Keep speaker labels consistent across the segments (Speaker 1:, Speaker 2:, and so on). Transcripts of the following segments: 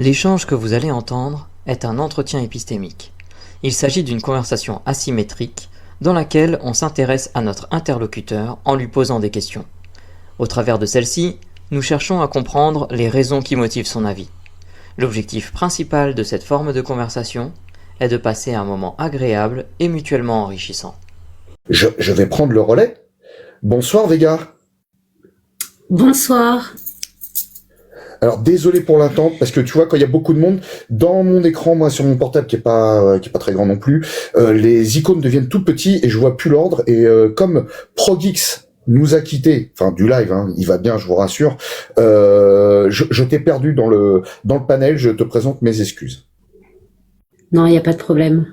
Speaker 1: L'échange que vous allez entendre est un entretien épistémique. Il s'agit d'une conversation asymétrique dans laquelle on s'intéresse à notre interlocuteur en lui posant des questions. Au travers de celle-ci, nous cherchons à comprendre les raisons qui motivent son avis. L'objectif principal de cette forme de conversation est de passer un moment agréable et mutuellement enrichissant.
Speaker 2: Je vais prendre le relais. Bonsoir Vega.
Speaker 3: Bonsoir.
Speaker 2: Alors désolé pour l'attente parce que tu vois quand il y a beaucoup de monde dans mon écran, moi sur mon portable qui est pas très grand non plus, les icônes deviennent tout petits et je vois plus l'ordre et comme Progix nous a quittés, enfin du live, hein, il va bien, je vous rassure. Je t'ai perdu dans le panel, je te présente mes excuses.
Speaker 3: Non, il n'y a pas de problème.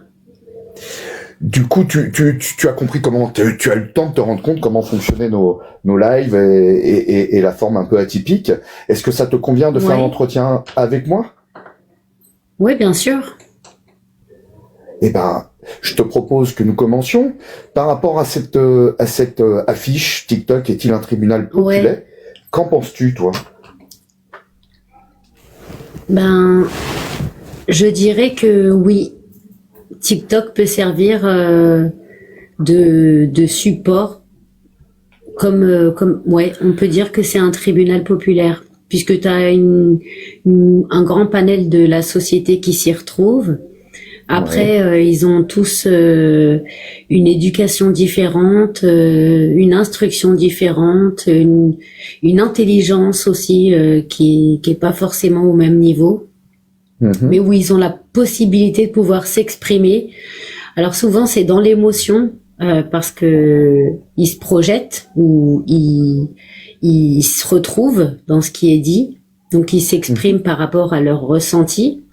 Speaker 2: Du coup, tu as compris comment, tu as eu le temps de te rendre compte comment fonctionnaient nos lives et la forme un peu atypique. Est-ce que ça te convient de faire l'entretien avec moi?
Speaker 3: Oui, bien sûr.
Speaker 2: Eh ben, je te propose que nous commencions. Par rapport à cette affiche, TikTok est-il un tribunal populaire? Qu'en penses-tu, toi?
Speaker 3: Ben, je dirais que oui. TikTok peut servir de support comme on peut dire que c'est un tribunal populaire puisque tu as un grand panel de la société qui s'y retrouve. Après, ils ont tous une éducation différente, une instruction différente, une intelligence aussi qui est pas forcément au même niveau. Mais où ils ont la possibilité de pouvoir s'exprimer. Alors souvent c'est dans l'émotion parce que ils se projettent ou ils se retrouvent dans ce qui est dit, donc ils s'expriment par rapport à leur ressenti.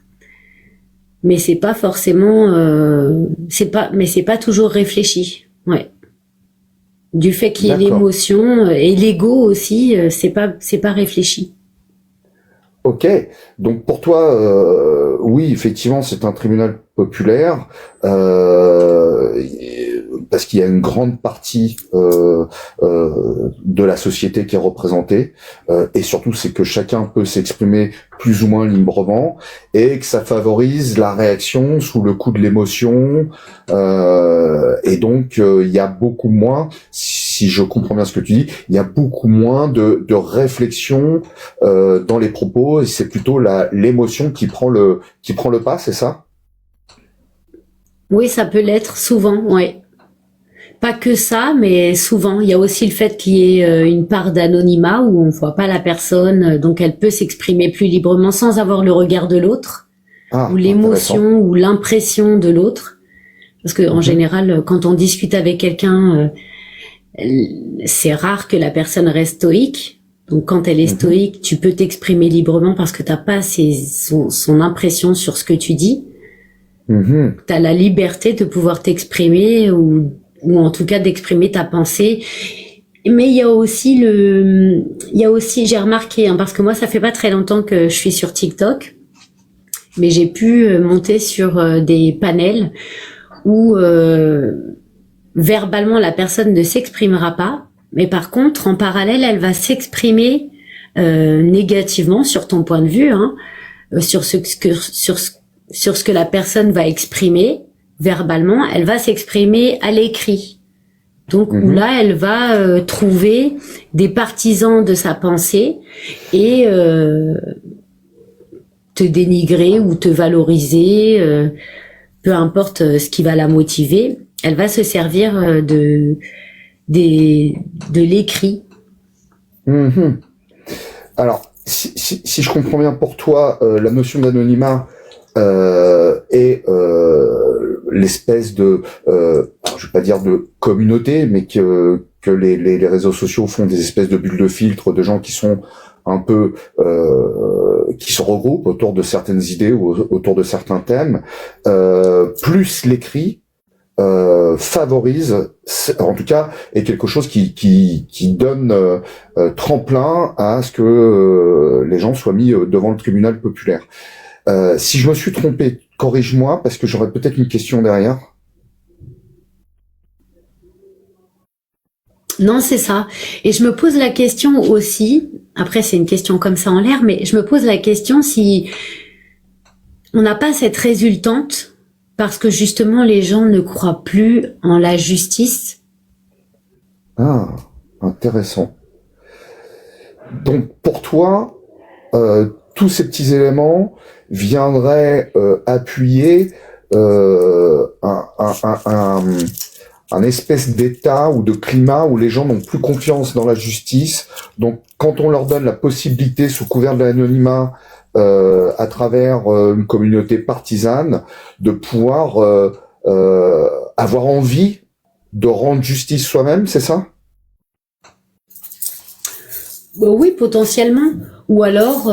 Speaker 3: Mais c'est pas forcément, c'est pas toujours réfléchi. Ouais. Du fait qu'il y ait l'émotion et l'ego aussi, c'est pas réfléchi.
Speaker 2: Ok, donc pour toi, oui, effectivement, c'est un tribunal populaire parce qu'il y a une grande partie de la société qui est représentée et surtout c'est que chacun peut s'exprimer plus ou moins librement et que ça favorise la réaction sous le coup de l'émotion et donc il y a beaucoup moins, si je comprends bien ce que tu dis, il y a beaucoup moins de réflexion dans les propos et c'est plutôt l'émotion qui prend le pas, c'est ça?
Speaker 3: Oui, ça peut l'être souvent, ouais. Pas que ça, mais souvent. Il y a aussi le fait qu'il y ait une part d'anonymat où on voit pas la personne, donc elle peut s'exprimer plus librement sans avoir le regard de l'autre, ou l'émotion, ou l'impression de l'autre. Parce que en général, quand on discute avec quelqu'un, c'est rare que la personne reste stoïque. Donc quand elle est stoïque, tu peux t'exprimer librement parce que t'as pas son impression sur ce que tu dis. T'as la liberté de pouvoir t'exprimer ou en tout cas d'exprimer ta pensée. Mais il y a aussi j'ai remarqué, parce que moi ça fait pas très longtemps que je suis sur TikTok, mais j'ai pu monter sur des panels où verbalement la personne ne s'exprimera pas, mais par contre en parallèle elle va s'exprimer négativement sur ton point de vue, sur ce que la personne va exprimer verbalement, elle va s'exprimer à l'écrit. Donc là, elle va trouver des partisans de sa pensée et te dénigrer ou te valoriser, peu importe ce qui va la motiver. Elle va se servir de l'écrit.
Speaker 2: Alors, si je comprends bien pour toi, la notion d'anonymat et l'espèce de, je vais pas dire de communauté, mais que les réseaux sociaux font des espèces de bulles de filtre de gens qui sont un peu qui se regroupent autour de certaines idées ou autour de certains thèmes, plus l'écrit favorise, en tout cas, est quelque chose qui donne tremplin à ce que les gens soient mis devant le tribunal populaire. Si je me suis trompé, corrige-moi, parce que j'aurais peut-être une question derrière.
Speaker 3: Non, c'est ça. Et je me pose la question aussi, après c'est une question comme ça en l'air, mais je me pose la question si on n'a pas cette résultante parce que justement les gens ne croient plus en la justice.
Speaker 2: Ah, intéressant. Donc pour toi, tous ces petits éléments viendraient appuyer un espèce d'état ou de climat où les gens n'ont plus confiance dans la justice. Donc, quand on leur donne la possibilité, sous couvert de l'anonymat, à travers une communauté partisane, de pouvoir avoir envie de rendre justice soi-même, c'est ça?
Speaker 3: Oui, potentiellement. Ou alors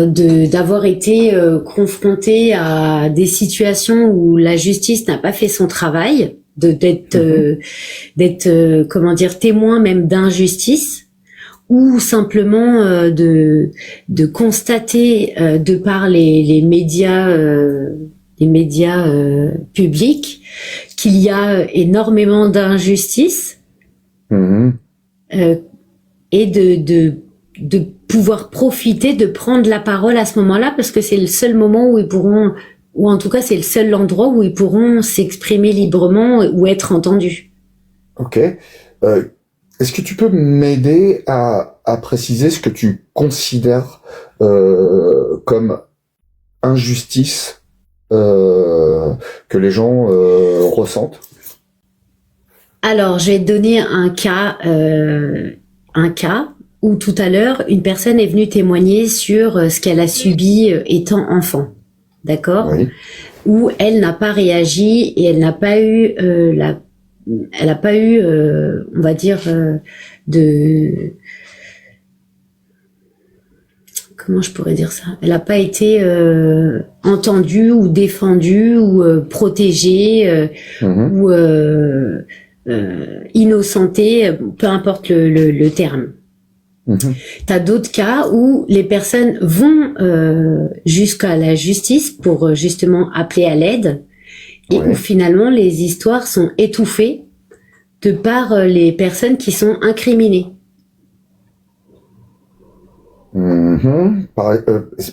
Speaker 3: d'avoir été confronté à des situations où la justice n'a pas fait son travail, d'être comment dire, témoin même d'injustice, ou simplement de constater de par les médias publics qu'il y a énormément d'injustice, et de pouvoir profiter, de prendre la parole à ce moment-là, parce que c'est le seul moment où ils pourront, ou en tout cas c'est le seul endroit où ils pourront s'exprimer librement ou être entendus.
Speaker 2: Ok. Est-ce que tu peux m'aider à préciser ce que tu considères comme injustice que les gens ressentent?
Speaker 3: Alors, je vais te donner un cas où tout à l'heure, une personne est venue témoigner sur ce qu'elle a subi étant enfant, d'accord?
Speaker 2: Oui.
Speaker 3: Où elle n'a pas réagi et elle n'a pas eu on va dire, comment je pourrais dire ça? Elle n'a pas été entendue ou défendue ou protégée ou innocentée, peu importe le terme. T'as d'autres cas où les personnes vont jusqu'à la justice pour justement appeler à l'aide et où finalement les histoires sont étouffées de par les personnes qui sont incriminées.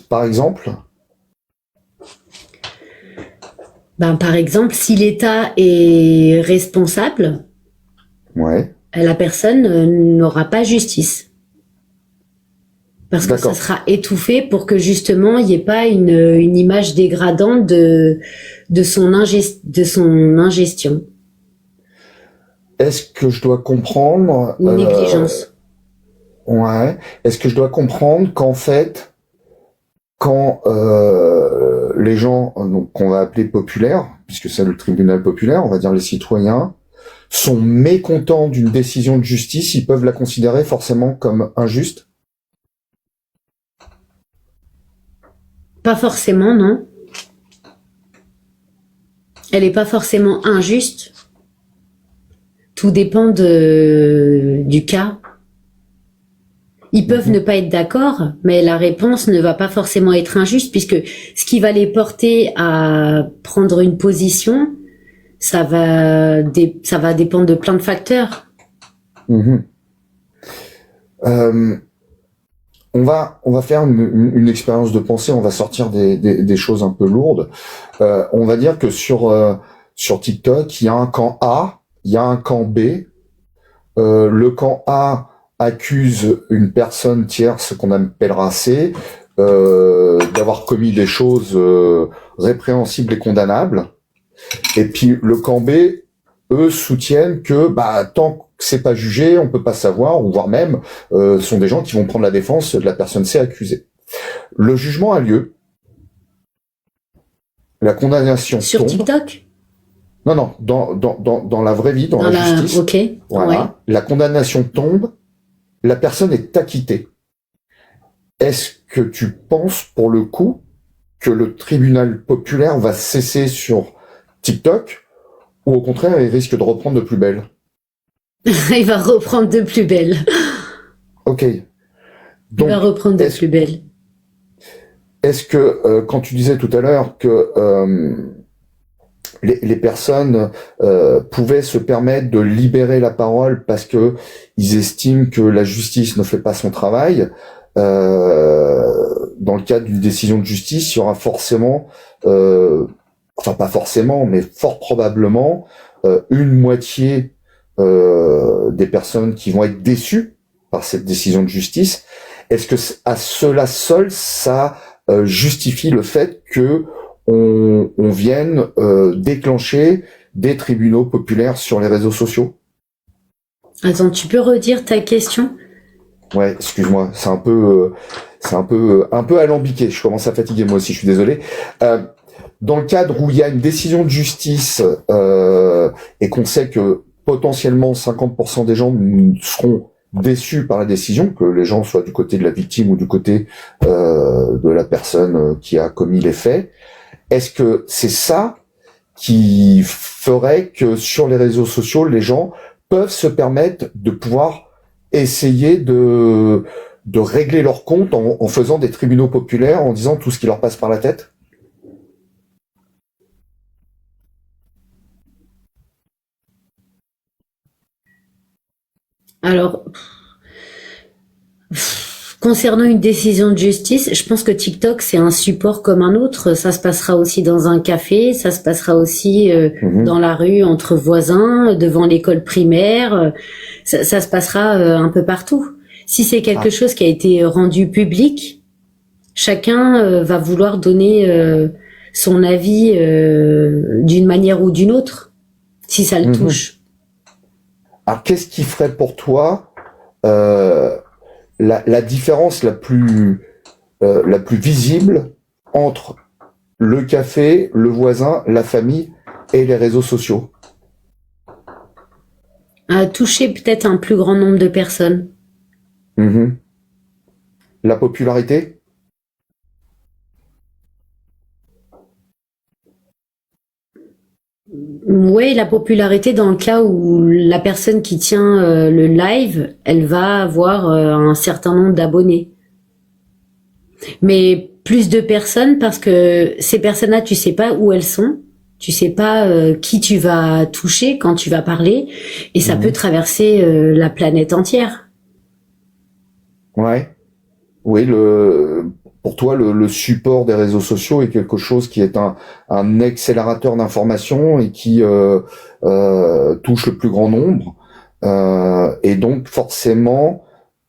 Speaker 2: Par exemple?
Speaker 3: Par exemple, si l'État est responsable, la personne n'aura pas justice. Parce que ça sera étouffé pour que justement il n'y ait pas une image dégradante de son ingestion.
Speaker 2: Est-ce que je dois comprendre...
Speaker 3: Une négligence.
Speaker 2: Est-ce que je dois comprendre qu'en fait, quand les gens qu'on va appeler populaires, puisque c'est le tribunal populaire, on va dire les citoyens, sont mécontents d'une décision de justice, ils peuvent la considérer forcément comme injuste?
Speaker 3: Pas forcément, non. Elle n'est pas forcément injuste. Tout dépend du cas. Ils peuvent ne pas être d'accord, mais la réponse ne va pas forcément être injuste, puisque ce qui va les porter à prendre une position, ça va dépendre de plein de facteurs.
Speaker 2: On va faire une expérience de pensée, on va sortir des choses un peu lourdes. On va dire que sur TikTok, il y a un camp A, il y a un camp B. Le camp A accuse une personne tierce qu'on appellera C d'avoir commis des choses répréhensibles et condamnables. Et puis le camp B, eux, soutiennent que tant que c'est pas jugé, on peut pas savoir, ou voire même sont des gens qui vont prendre la défense de la personne C accusée. Le jugement a lieu. La condamnation
Speaker 3: sur
Speaker 2: tombe.
Speaker 3: TikTok?
Speaker 2: Non, dans la vraie vie, dans la justice.
Speaker 3: Ok.
Speaker 2: Voilà.
Speaker 3: Ouais.
Speaker 2: La condamnation tombe. La personne est acquittée. Est-ce que tu penses, pour le coup, que le tribunal populaire va cesser sur TikTok, ou au contraire, il risque de reprendre de plus belle?
Speaker 3: Il va reprendre de plus belle.
Speaker 2: Ok. Donc,
Speaker 3: il va reprendre de plus belle.
Speaker 2: Est-ce que, quand tu disais tout à l'heure que les personnes pouvaient se permettre de libérer la parole parce que ils estiment que la justice ne fait pas son travail, dans le cadre d'une décision de justice, il y aura forcément, enfin pas forcément, mais fort probablement, une moitié des personnes qui vont être déçues par cette décision de justice. Est-ce que à cela seul, ça justifie le fait que on vienne déclencher des tribunaux populaires sur les réseaux sociaux?
Speaker 3: Attends, tu peux redire ta question?
Speaker 2: Ouais, excuse-moi, c'est un peu alambiqué. Je commence à fatiguer moi aussi, je suis désolé. Dans le cadre où il y a une décision de justice et qu'on sait que potentiellement 50% des gens seront déçus par la décision, que les gens soient du côté de la victime ou du côté de la personne qui a commis les faits, est-ce que c'est ça qui ferait que sur les réseaux sociaux, les gens peuvent se permettre de pouvoir essayer de régler leur compte en faisant des tribunaux populaires, en disant tout ce qui leur passe par la tête?
Speaker 3: Alors, concernant une décision de justice, je pense que TikTok, c'est un support comme un autre. Ça se passera aussi dans un café, ça se passera aussi dans la rue, entre voisins, devant l'école primaire. Ça se passera un peu partout. Si c'est quelque chose qui a été rendu public, chacun va vouloir donner son avis d'une manière ou d'une autre, si ça le touche.
Speaker 2: Alors, qu'est-ce qui ferait pour toi la différence la plus visible entre le café, le voisin, la famille et les réseaux sociaux?
Speaker 3: À toucher peut-être un plus grand nombre de personnes.
Speaker 2: La popularité?
Speaker 3: Oui, la popularité dans le cas où la personne qui tient le live, elle va avoir un certain nombre d'abonnés. Mais plus de personnes parce que ces personnes-là, tu sais pas où elles sont, tu sais pas qui tu vas toucher quand tu vas parler, et ça peut traverser la planète entière.
Speaker 2: Ouais. Oui, pour toi, le support des réseaux sociaux est quelque chose qui est un accélérateur d'information et qui touche le plus grand nombre. Et donc, forcément,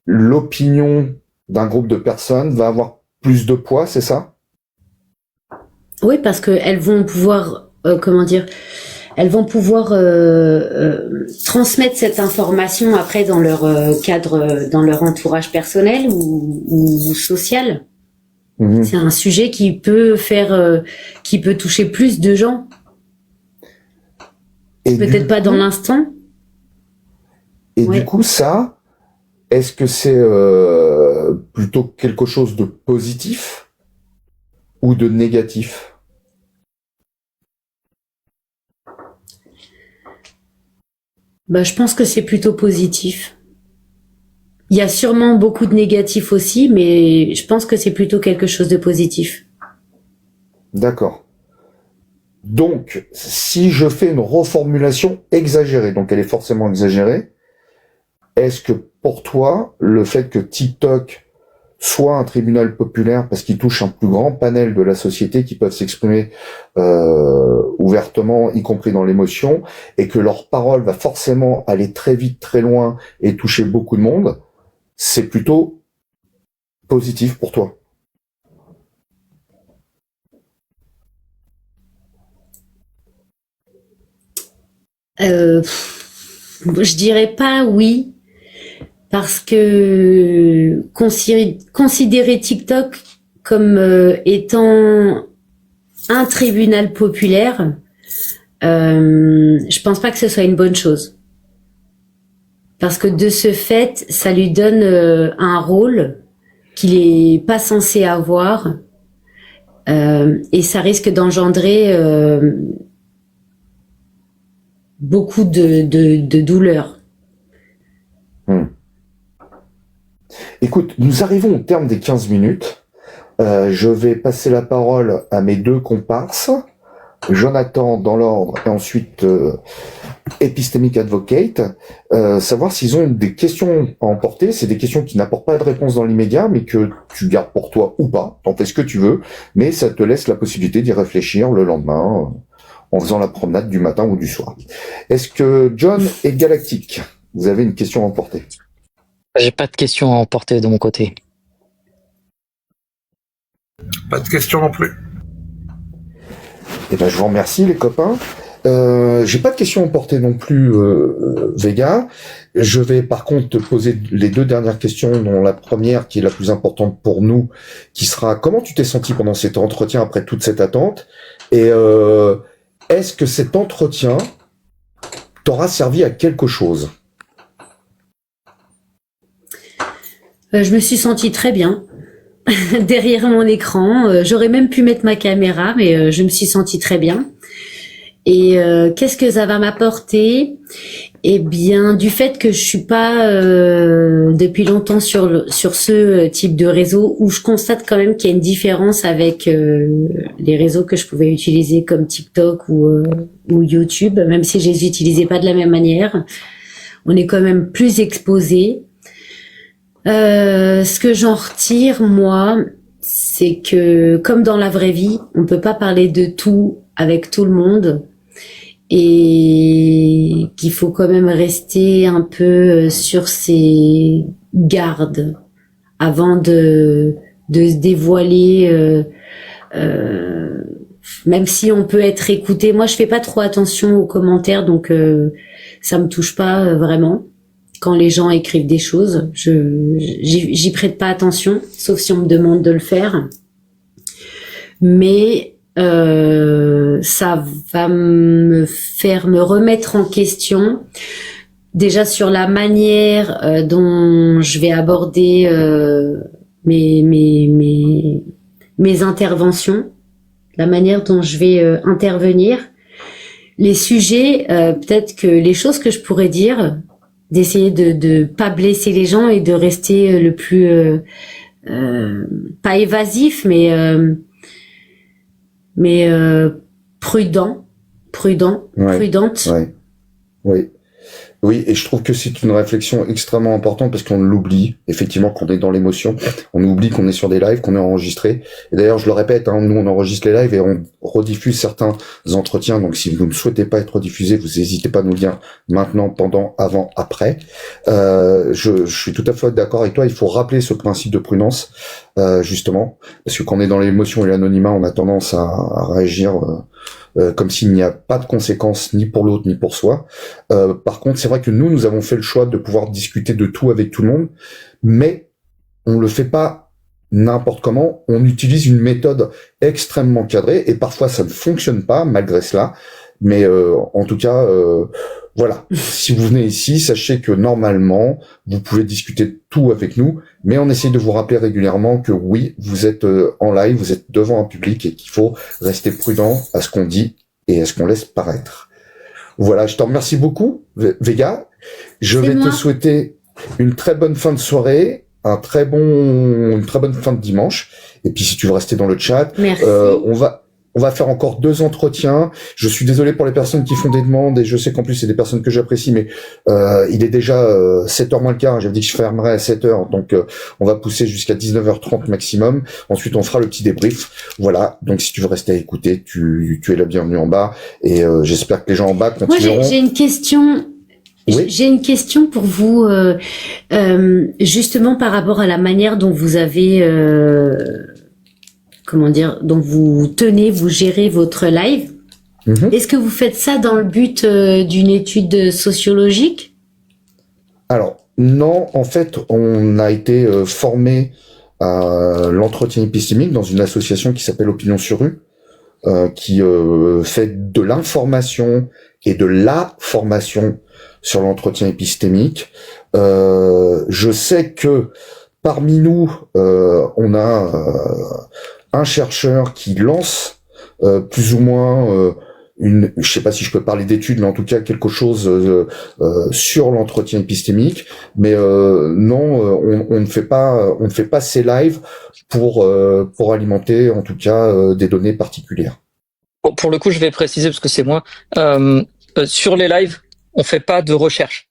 Speaker 2: l'opinion d'un groupe de personnes va avoir plus de poids, c'est ça?
Speaker 3: Oui, parce que elles vont pouvoir, elles vont pouvoir transmettre cette information après dans leur cadre, dans leur entourage personnel ou social. C'est un sujet qui peut qui peut toucher plus de gens. Et peut-être pas dans l'instant.
Speaker 2: Et du coup, ça, est-ce que c'est plutôt quelque chose de positif ou de négatif?
Speaker 3: Bah, je pense que c'est plutôt positif. Il y a sûrement beaucoup de négatifs aussi, mais je pense que c'est plutôt quelque chose de positif.
Speaker 2: D'accord. Donc, si je fais une reformulation exagérée, donc elle est forcément exagérée, est-ce que pour toi, le fait que TikTok soit un tribunal populaire parce qu'il touche un plus grand panel de la société qui peuvent s'exprimer ouvertement, y compris dans l'émotion, et que leur parole va forcément aller très vite, très loin et toucher beaucoup de monde, c'est plutôt positif pour toi?
Speaker 3: Je dirais pas oui, parce que considérer TikTok comme étant un tribunal populaire, je pense pas que ce soit une bonne chose. Parce que de ce fait, ça lui donne un rôle qu'il est pas censé avoir, et ça risque d'engendrer beaucoup de douleurs.
Speaker 2: Écoute, nous arrivons au terme des 15 minutes. Je vais passer la parole à mes deux comparses, Jonathan dans l'ordre et ensuite Epistemic Advocate, savoir s'ils ont des questions à emporter. C'est des questions qui n'apportent pas de réponse dans l'immédiat, mais que tu gardes pour toi ou pas. T'en fais ce que tu veux, mais ça te laisse la possibilité d'y réfléchir le lendemain, en faisant la promenade du matin ou du soir. Est-ce que John et Galactique, vous avez une question à emporter?
Speaker 1: J'ai pas de questions à emporter de mon côté.
Speaker 4: Pas de question non plus.
Speaker 2: Eh ben, je vous remercie, les copains. J'ai pas de questions à emporter non plus, Vega. Je vais par contre te poser les deux dernières questions, dont la première qui est la plus importante pour nous, qui sera comment tu t'es senti pendant cet entretien après toute cette attente, et est-ce que cet entretien t'aura servi à quelque chose?
Speaker 3: Je me suis sentie très bien derrière mon écran. J'aurais même pu mettre ma caméra, mais je me suis sentie très bien. Et qu'est-ce que ça va m'apporter? Eh bien, du fait que je suis pas depuis longtemps sur ce type de réseau, où je constate quand même qu'il y a une différence avec les réseaux que je pouvais utiliser comme TikTok ou YouTube, même si je les utilisais pas de la même manière. On est quand même plus exposé. Ce que j'en retire, moi, c'est que comme dans la vraie vie, on peut pas parler de tout avec tout le monde. Et qu'il faut quand même rester un peu sur ses gardes avant de se dévoiler, même si on peut être écouté. Moi, je fais pas trop attention aux commentaires, donc ça me touche pas vraiment. Quand les gens écrivent des choses, j'y prête pas attention, sauf si on me demande de le faire. Mais ça va me faire me remettre en question déjà sur la manière dont je vais aborder mes interventions, la manière dont je vais intervenir, les sujets, peut-être que les choses que je pourrais dire, d'essayer de pas blesser les gens et de rester le plus pas évasif, mais prudente.
Speaker 2: Ouais. Oui. Oui, et je trouve que c'est une réflexion extrêmement importante parce qu'on l'oublie, effectivement, qu'on est dans l'émotion. On oublie qu'on est sur des lives, qu'on est enregistré. Et d'ailleurs, je le répète, hein, nous, on enregistre les lives et on rediffuse certains entretiens. Donc, si vous ne souhaitez pas être rediffusé, vous n'hésitez pas à nous le dire maintenant, pendant, avant, après. Je suis tout à fait d'accord avec toi. Il faut rappeler ce principe de prudence, justement. Parce que quand on est dans l'émotion et l'anonymat, on a tendance à réagir comme s'il n'y a pas de conséquences ni pour l'autre ni pour soi. Par contre, c'est vrai que nous avons fait le choix de pouvoir discuter de tout avec tout le monde, mais on le fait pas n'importe comment. On utilise une méthode extrêmement cadrée et parfois ça ne fonctionne pas malgré cela. Mais en tout cas, voilà. Si vous venez ici, sachez que normalement, vous pouvez discuter de tout avec nous, mais on essaie de vous rappeler régulièrement que oui, vous êtes en live, vous êtes devant un public et qu'il faut rester prudent à ce qu'on dit et à ce qu'on laisse paraître. Voilà, je te remercie beaucoup, Vega. Je vais te souhaiter une très bonne fin de soirée, une très bonne fin de dimanche. Et puis si tu veux rester dans le chat, on va faire encore 2 entretiens. Je suis désolé pour les personnes qui font des demandes et je sais qu'en plus c'est des personnes que j'apprécie, mais il est déjà 7h moins le quart. J'avais dit que je fermerais à 7h, donc on va pousser jusqu'à 19h30 maximum. Ensuite on fera le petit débrief. Voilà, donc si tu veux rester à écouter, tu es la bienvenue en bas et j'espère que les gens en bas continueront.
Speaker 3: Moi j'ai une question. Oui. J'ai une question pour vous, justement par rapport à la manière dont vous avez dont vous gérez votre live. Est-ce que vous faites ça dans le but d'une étude sociologique?
Speaker 2: Alors, non, en fait, on a été formé à l'entretien épistémique dans une association qui s'appelle Opinion sur rue, qui fait de l'information et de la formation sur l'entretien épistémique. Je sais que parmi nous, on a un chercheur qui lance plus ou moins je sais pas si je peux parler d'études, mais en tout cas quelque chose sur l'entretien épistémique. Mais non, on ne fait pas ces lives pour alimenter en tout cas des données particulières.
Speaker 1: Pour le coup, je vais préciser parce que c'est moi. Sur les lives, on fait pas de recherche.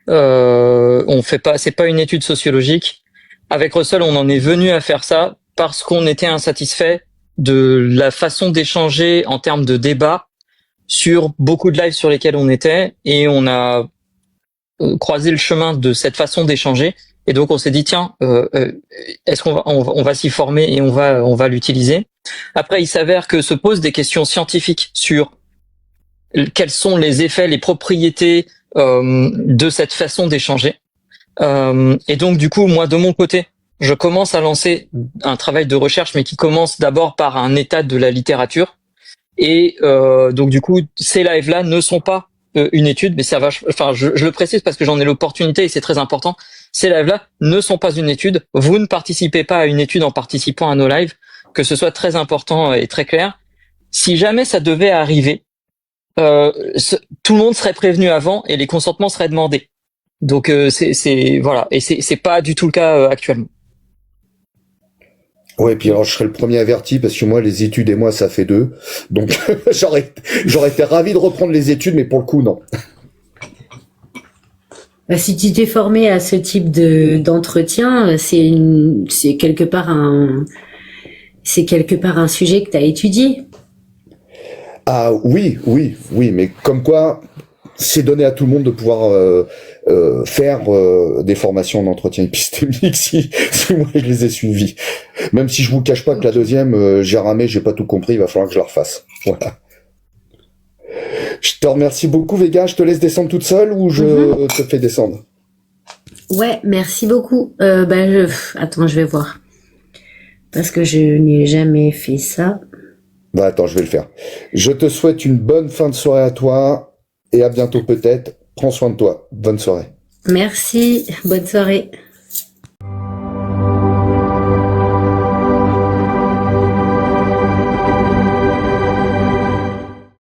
Speaker 1: C'est pas une étude sociologique. Avec Russell, on en est venu à faire ça parce qu'on était insatisfait de la façon d'échanger en termes de débat sur beaucoup de lives sur lesquels on était, et on a croisé le chemin de cette façon d'échanger. Et donc on s'est dit tiens, est-ce qu'on va s'y former et on va l'utiliser. Après, il s'avère que se posent des questions scientifiques sur quels sont les effets, les propriétés de cette façon d'échanger. Et donc du coup, moi de mon côté, je commence à lancer un travail de recherche, mais qui commence d'abord par un état de la littérature. Et donc du coup, ces lives-là ne sont pas une étude, mais ça va. Enfin, je le précise parce que j'en ai l'opportunité et c'est très important. Ces lives-là ne sont pas une étude. Vous ne participez pas à une étude en participant à nos lives. Que ce soit très important et très clair. Si jamais ça devait arriver, tout le monde serait prévenu avant et les consentements seraient demandés. Donc c'est voilà, et c'est pas du tout le cas actuellement.
Speaker 2: Ouais, puis alors je serais le premier averti parce que moi les études et moi ça fait deux, donc j'aurais été ravi de reprendre les études, mais pour le coup non.
Speaker 3: Bah, si tu t'es formé à ce type d'entretien, c'est quelque part un sujet que tu as étudié.
Speaker 2: Ah oui, mais comme quoi c'est donné à tout le monde de pouvoir faire des formations d'entretien épistémique si moi je les ai suivies. Même si je vous cache pas que la deuxième, j'ai ramé, j'ai pas tout compris, il va falloir que je la refasse. Voilà. Je te remercie beaucoup, Vega. Je te laisse descendre toute seule ou je te fais descendre?
Speaker 3: Ouais, merci beaucoup. Attends, je vais voir. Parce que je n'ai jamais fait ça.
Speaker 2: Bah attends, je vais le faire. Je te souhaite une bonne fin de soirée à toi et à bientôt peut-être. Prends soin de toi. Bonne soirée.
Speaker 3: Merci, bonne soirée.